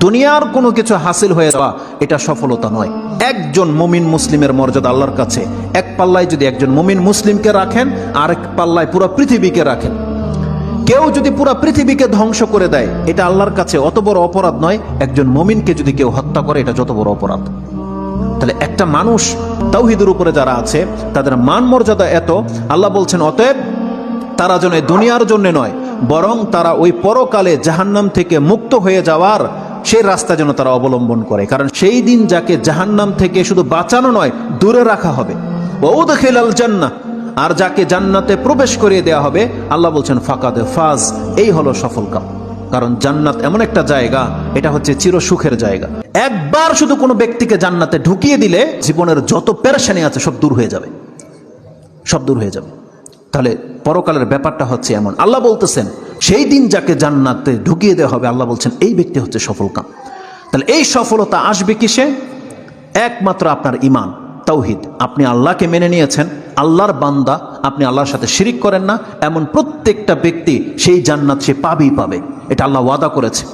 দুনিয়ার কোনো কিছু হাসিল হয়ে যাওয়া এটা সফলতা নয়। একজন মুমিন মুসলিমের মর্যাদা আল্লাহর কাছে এক পাল্লায় যদি একজন মুমিন মুসলিমকে রাখেন, আরেক পাল্লায় পুরো পৃথিবীকে রাখেন। কেউ যদি পুরো পৃথিবীকে ধ্বংস করে দেয়, এটা আল্লাহর কাছে অত বড় অপরাধ নয় একজন মুমিনকে যদি কেউ হত্যা করে, এটা যত বড় অপরাধ। তাহলে একটা মানুষ তাওহীদের উপরে যারা আছে তাদের মান মর্যাদা এত, আল্লাহ বলছেন অতএব তারা যেন দুনিয়ার জন্য নয়, বরং তারা ওই পরকালে জাহান্নাম থেকে মুক্ত হয়ে যাওয়ার সেই রাস্তা যেন তারা অবলম্বন করে। কারণ সেই দিন যাকে জাহান্নাম থেকে শুধু বাঁচানো নয়, দূরে রাখা হবে। ওয়াউদখিলাল জান্নাহ, আর যাকে জান্নাতে প্রবেশ করিয়ে দেওয়া হবে, আল্লাহ বলছেন ফাকাদে ফাজ, এই হলো সফল কাম। কারণ জান্নাত এমন একটা জায়গা, এটা হচ্ছে চির সুখের জায়গা। একবার শুধু কোনো ব্যক্তিকে জান্নাতে ঢুকিয়ে দিলে জীবনের যত পেরেশানি আছে সব দূর হয়ে যাবে, সব দূর হয়ে যাবে। তাহলে পরকালের ব্যাপারটা হচ্ছে এমন। আল্লাহ বলতেছেন সেই দিন যাকে জান্নাতে ঢুকিয়ে দেওয়া হবে, আল্লাহ বলছেন এই ব্যক্তি হচ্ছে সফল কাম। তাহলে এই সফলতা আসবে কিসে? একমাত্র আপনার ঈমান, তাওহীদ। আপনি আল্লাহকে মেনে নিয়েছেন, আল্লাহর বান্দা, আপনি আল্লাহর সাথে শিরিক করেন না, এমন প্রত্যেকটা ব্যক্তি সেই জান্নাত সে পাবেই পাবে। এটা আল্লাহ ওয়াদা করেছে।